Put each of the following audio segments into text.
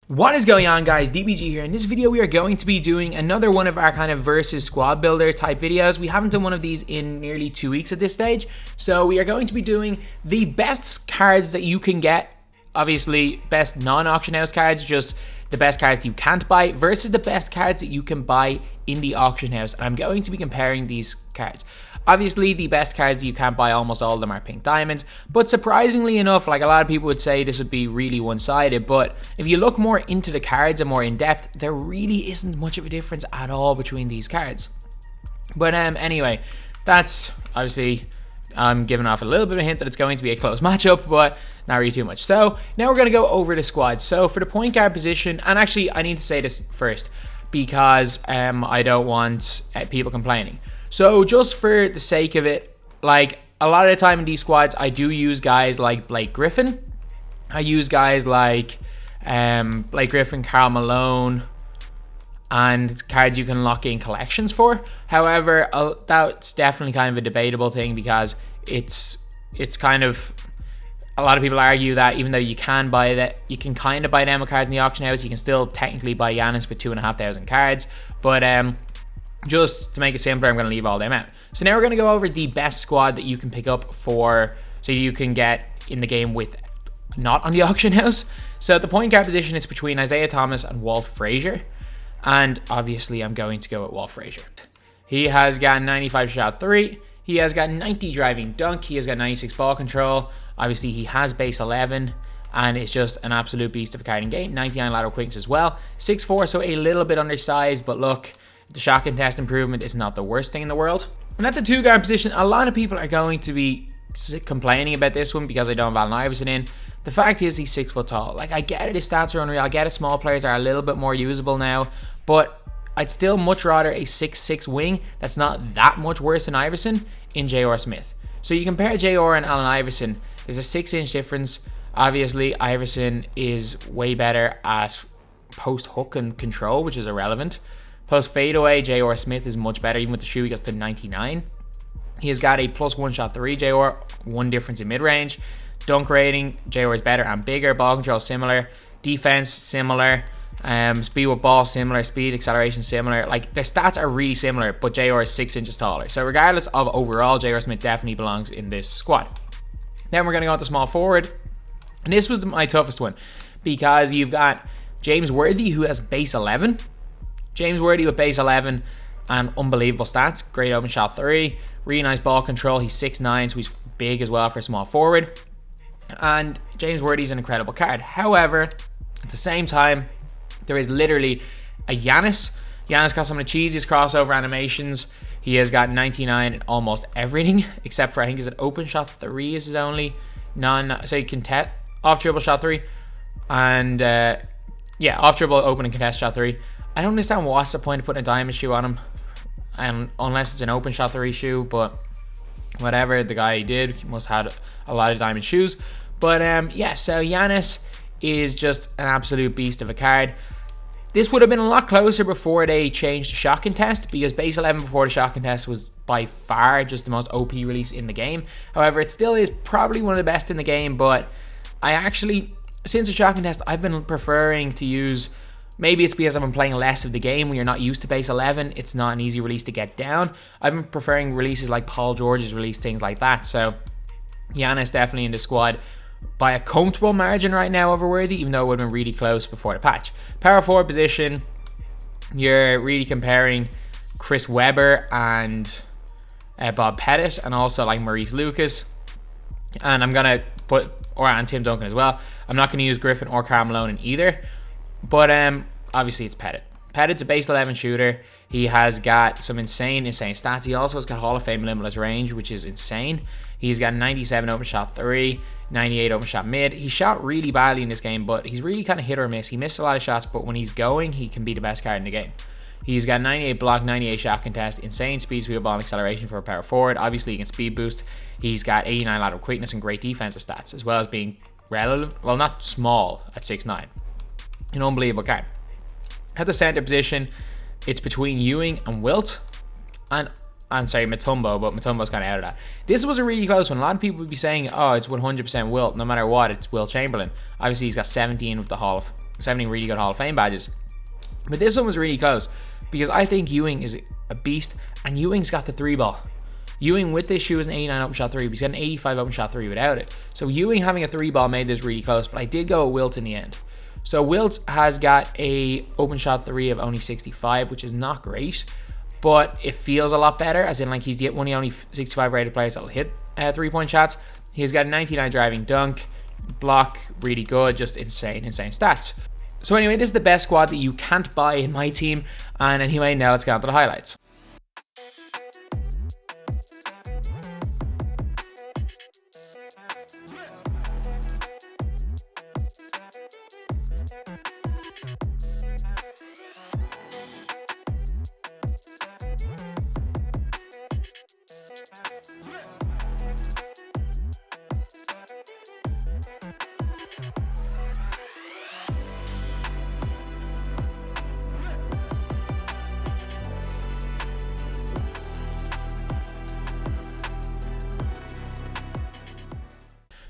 What is going on, guys? DBG here. In this video we are going to be doing another one of our kind of versus squad builder type videos. We haven't done one of these in nearly 2 weeks at this stage, so we are going to be doing the best cards that you can get. Obviously best non-auction house cards, just the best cards you can't buy versus the best cards that you can buy in the auction house, and I'm going to be comparing these cards. Obviously, the best cards that you can't buy, almost all of them are pink diamonds, but surprisingly enough, like a lot of people would say this would be really one-sided, but if you look more into the cards and more in depth, there really isn't much of a difference at all between these cards. But anyway, that's obviously, I'm giving off a little bit of a hint that it's going to be a close matchup, but not really too much. So now we're going to go over the squads. So for the point guard position, and actually I need to say this first because I don't want people complaining. So just for the sake of it, like a lot of the time in these squads, I do use guys like Blake Griffin. I use guys like Blake Griffin, Karl Malone, and cards you can lock in collections for. However, that's definitely kind of a debatable thing because it's kind of, a lot of people argue that even though you can buy that, you can kind of buy demo cards in the auction house, you can still technically buy Giannis with 2,500 cards. But just to make it simpler, I'm going to leave all them out. So now we're going to go over the best squad that you can pick up for, so you can get in the game with not on the auction house. So at the point guard position, it's between Isaiah Thomas and Walt Frazier. And obviously I'm going to go with Walt Frazier. He has got 95 shot 3. He has got 90 driving dunk. He has got 96 ball control. Obviously he has base 11. And it's just an absolute beast of a card in game. 99 lateral quickness as well. 6'4", so a little bit undersized, but look, the shot contest improvement is not the worst thing in the world. And at the two guard position, a lot of people are going to be complaining about this one because I don't have Allen Iverson in. The fact is he's 6 foot tall. Like, I get it, his stats are unreal. I get it, small players are a little bit more usable now, but I'd still much rather a 6'6" wing that's not that much worse than Iverson in J.R. Smith. So you compare J.R. and Allen Iverson, there's a 6-inch difference. Obviously, Iverson is way better at post hook and control, which is irrelevant. Post fadeaway, J.R. Smith is much better. Even with the shoe, he gets to 99. He has got a +1 shot 3, J.R. One difference in mid-range. Dunk rating, J.R. is better and bigger. Ball control, similar. Defense, similar. Speed with ball, similar. Speed, acceleration, similar. Like, their stats are really similar, but J.R. is 6 inches taller. So regardless of overall, J.R. Smith definitely belongs in this squad. Then we're going to go with the small forward. And this was my toughest one because you've got James Worthy, who has base 11. James Worthy with base 11 and unbelievable stats. Great open shot 3. Really nice ball control. He's 6'9", so he's big as well for a small forward. And James Worthy's an incredible card. However, at the same time, there is literally a Giannis. Giannis got some of the cheesiest crossover animations. He has got 99 in almost everything, except for, I think, is it open shot 3 is his only so you can off dribble shot 3. And yeah, off dribble, open and contest shot 3. I don't understand what's the point of putting a diamond shoe on him, unless it's an open shot 3 shoe, but whatever, the guy did, he must have had a lot of diamond shoes. But yeah, so Giannis is just an absolute beast of a card. This would have been a lot closer before they changed the shot contest, because base 11 before the shot contest was by far just the most OP release in the game. However, it still is probably one of the best in the game, but I actually, since the shot contest, I've been preferring to use, maybe it's because I've been playing less of the game when you're not used to base 11. It's not an easy release to get down. I've been preferring releases like Paul George's release, things like that. So Giannis definitely in the squad by a comfortable margin right now over Worthy, even though it would have been really close before the patch. Power forward position, you're really comparing Chris Webber and Bob Pettit, and also like Maurice Lucas. And I'm going to put, and Tim Duncan as well. I'm not going to use Griffin or Karl Malone in either. But obviously it's Pettit. Pettit's a base 11 shooter. He has got some insane stats. He also has got Hall of Fame limitless range, which is insane. He's got 97 open shot 3, 98 open shot mid. He shot really badly in this game, but he's really kind of hit or miss. He missed a lot of shots, but when he's going, he can be the best card in the game. He's got 98 block, 98 shot contest, insane speed with ball and acceleration for a power forward. Obviously, he can speed boost. He's got 89 lateral quickness and great defensive stats, as well as being relative, well, not small at 6'9". An unbelievable card. At the center position, it's between Ewing and Wilt. And I'm sorry, Mutombo, but Mutombo's kind of out of that. This was a really close one. A lot of people would be saying, oh, it's 100% Wilt. No matter what, it's Wilt Chamberlain. Obviously, he's got 17 really good Hall of Fame badges. But this one was really close because I think Ewing is a beast, and Ewing's got the 3-ball. Ewing with this shoe is an 89 open shot 3, but he's got an 85 open shot 3 without it. So Ewing having a 3-ball made this really close, but I did go with Wilt in the end. So Wilt has got a open shot 3 of only 65, which is not great, but it feels a lot better, as in like he's one of the only 65 rated players that will hit 3-point shots. He's got a 99 driving dunk, block, really good, just insane stats. So anyway, this is the best squad that you can't buy in my team, and anyway, now let's get on to the highlights.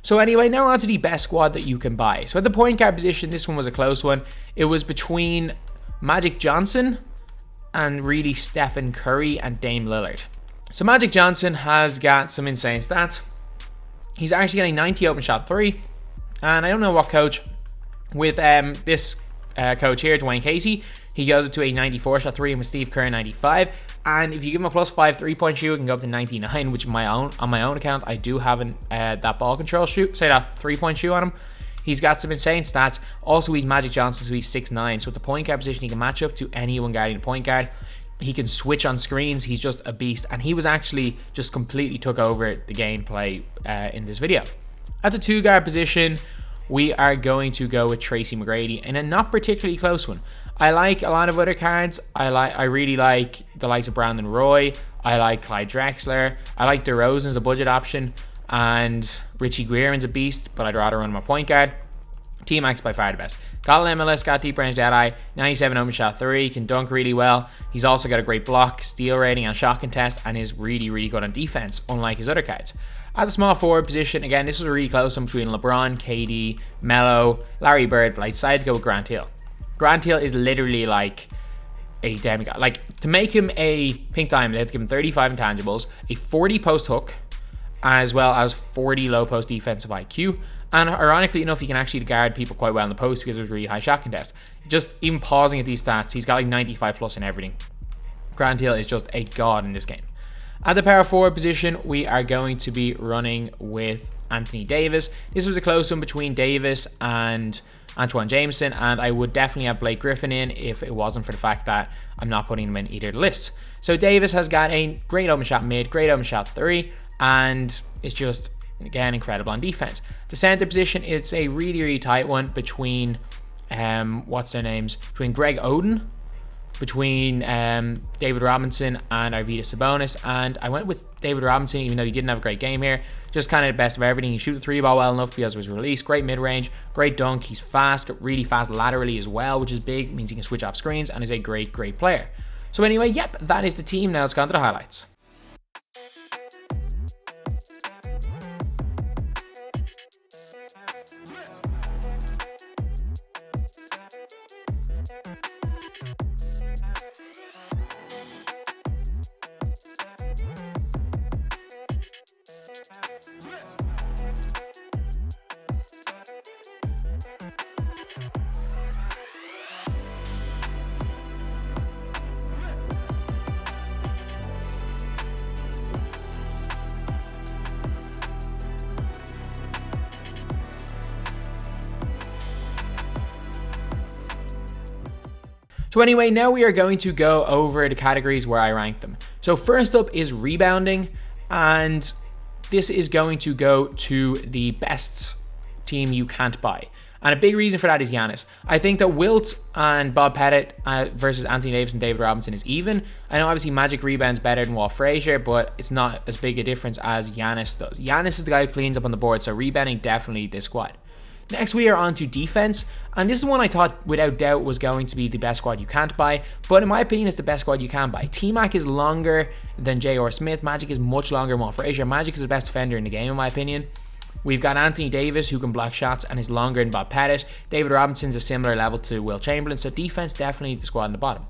So anyway, now we're on to the best squad that you can buy. So at the point guard position, this one was a close one. It was between Magic Johnson and really Stephen Curry and Dame Lillard. So Magic Johnson has got some insane stats. He's actually getting 90 open shot 3. And I don't know what coach, with this coach here, Dwayne Casey, he goes up to a 94 shot 3, and with Steve Kerr 95. And if you give him a +5 3-point shoot, it can go up to 99, which on my own account, I do have that ball control shoot, say that 3-point shoot on him. He's got some insane stats. Also, he's Magic Johnson, so he's 6'9". So at the point guard position, he can match up to anyone guarding the point guard. He can switch on screens. He's just a beast. And he was actually just completely took over the gameplay in this video. At the 2-guard position, we are going to go with Tracy McGrady in a not particularly close one. I like a lot of other cards. I really like the likes of Brandon Roy. I like Clyde Drexler. I like DeRozan as a budget option. And Richie Guerin's a beast, but I'd rather run my point guard. T-Max by far the best. Got an MLS, got deep range Deadeye, 97 open shot 3, can dunk really well. He's also got a great block, steal rating, and shot contest, and is really, really good on defense, unlike his other cards. At the small forward position, again, this was a really close one between LeBron, KD, Melo, Larry Bird, but I decided to go with Grant Hill. Grant Hill is literally like a demigod. Like, to make him a pink diamond, they had to give him 35 intangibles, a 40 post hook, as well as 40 low post defensive IQ. And ironically enough, he can actually guard people quite well in the post because it was really high shot contest. Just even pausing at these stats, he's got like 95 plus in everything. Grant Hill is just a god in this game. At the power forward position, we are going to be running with Anthony Davis. This was a close one between Davis and Antoine Jameson, and I would definitely have Blake Griffin in if it wasn't for the fact that I'm not putting him in either of the lists. So Davis has got a great open shot mid, great open shot 3, and it's just, again, incredible on defense. The center position, it's a really, really tight one between, what's their names? Between Greg Oden, between David Robinson and Arvydas Sabonis, and I went with David Robinson even though he didn't have a great game here. Just kind of the best of everything. He shoot the 3-ball well enough because of his release. Great mid-range, great dunk. He's fast, really fast laterally as well, which is big. It means he can switch off screens and is a great, great player. So anyway, yep, that is the team. Now let's go on to the highlights. So anyway, now we are going to go over the categories where I rank them. So first up is rebounding, and this is going to go to the best team you can't buy. And a big reason for that is Giannis. I think that Wilt and Bob Pettit versus Anthony Davis and David Robinson is even. I know obviously Magic rebounds better than Walt Frazier, but it's not as big a difference as Giannis does. Giannis is the guy who cleans up on the board, so rebounding definitely this squad. Next, we are on to defense, and this is one I thought without doubt was going to be the best squad you can't buy, but in my opinion, it's the best squad you can buy. T-Mac is longer than J.R. Smith, Magic is much longer than Walt Frazier. Magic is the best defender in the game, in my opinion. We've got Anthony Davis, who can block shots and is longer than Bob Pettit. David Robinson's a similar level to Will Chamberlain, so defense definitely the squad on the bottom.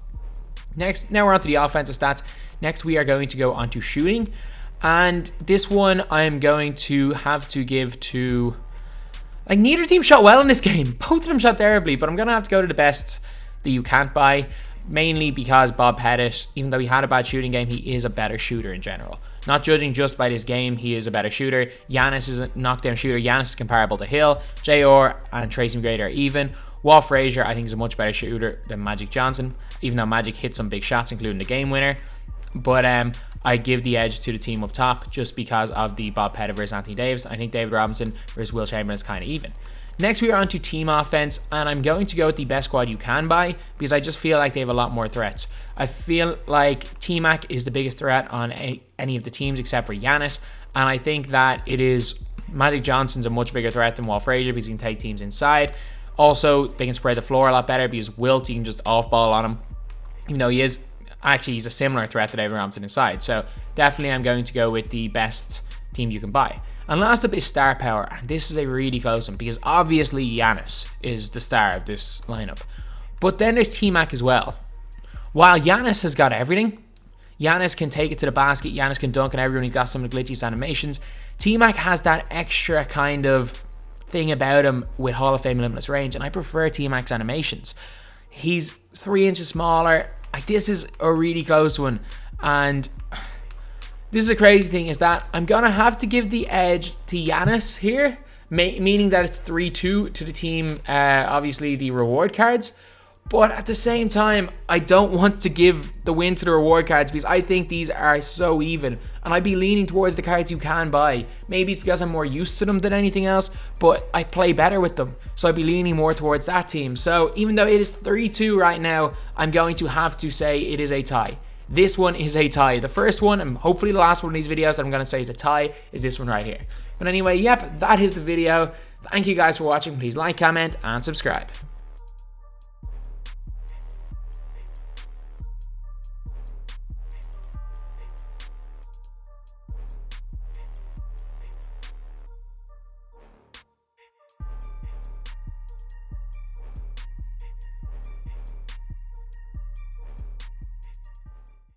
Next, now we're on to the offensive stats. Next, we are going to go on to shooting, and this one I'm going to have to give to... Like, neither team shot well in this game. Both of them shot terribly, but I'm going to have to go to the best that you can't buy, mainly because Bob Pettit, even though he had a bad shooting game, he is a better shooter in general. Not judging just by this game, he is a better shooter. Giannis is a knockdown shooter. Giannis is comparable to Hill. JR and Tracy McGrady are even. Walt Frazier, I think, is a much better shooter than Magic Johnson, even though Magic hit some big shots, including the game winner. But I give the edge to the team up top just because of the Bob Pettit versus Anthony Davis. I think David Robinson versus Will Chamberlain is kind of even. Next, we are on to team offense, and I'm going to go with the best squad you can buy because I just feel like they have a lot more threats. I feel like T-Mac is the biggest threat on any of the teams except for Giannis, and I think that it is Magic Johnson's a much bigger threat than Walt Frazier because he can take teams inside. Also, they can spread the floor a lot better because Wilt, you can just off-ball on him. Even though he's a similar threat to David Robinson inside. So definitely I'm going to go with the best team you can buy. And last up is star power, and this is a really close one because obviously Giannis is the star of this lineup. But then there's T-Mac as well. While Giannis has got everything, Giannis can take it to the basket, Giannis can dunk on everyone, he's got some of the glitchiest animations. T-Mac has that extra kind of thing about him with Hall of Fame limitless range, and I prefer T-Mac's animations. He's 3 inches smaller. This is a really close one, and this is a crazy thing is that I'm gonna have to give the edge to Giannis here, meaning that it's 3-2 to the team, obviously the reward cards. But at the same time, I don't want to give the win to the reward cards because I think these are so even. And I'd be leaning towards the cards you can buy. Maybe it's because I'm more used to them than anything else, but I play better with them. So I'd be leaning more towards that team. So even though it is 3-2 right now, I'm going to have to say it is a tie. This one is a tie. The first one, and hopefully the last one of these videos that I'm going to say is a tie, is this one right here. But anyway, yep, that is the video. Thank you guys for watching. Please like, comment, and subscribe.